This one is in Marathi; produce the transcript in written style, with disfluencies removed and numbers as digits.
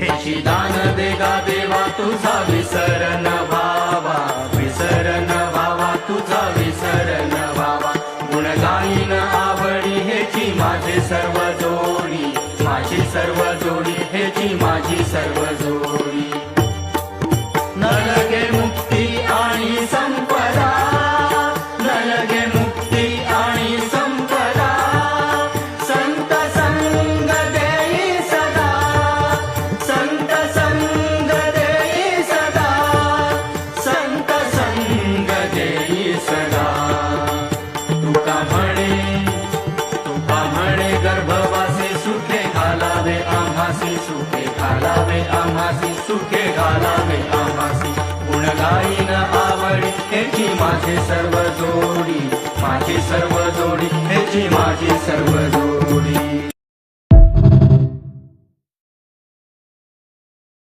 हेची दान देगा देवा तुझा विसर न व्हावा, विसर न व्हावा तुझा विसर न व्हावा. गुण गाईन आवडी हेची माझी सर्व जोडी, माझी सर्व जोडी हेची माझी सर्व जोडी. न लगे मुक्ती आणि संपदा, न लगे मुक्ती आणि संपदा. संत संग देई सदा, संत संग देई सदा, संत संग देई सदा. तुका म्हणे गर्भवासी सुखे घालावे आम्हासी, सुखे घालावे आम्हासी, सुखे घालावे आम्हासी. गुण गाईन आवडी हेची माझी सर्व जोडी, माझी सर्व जोडी हेची माझी सर्व जोडी.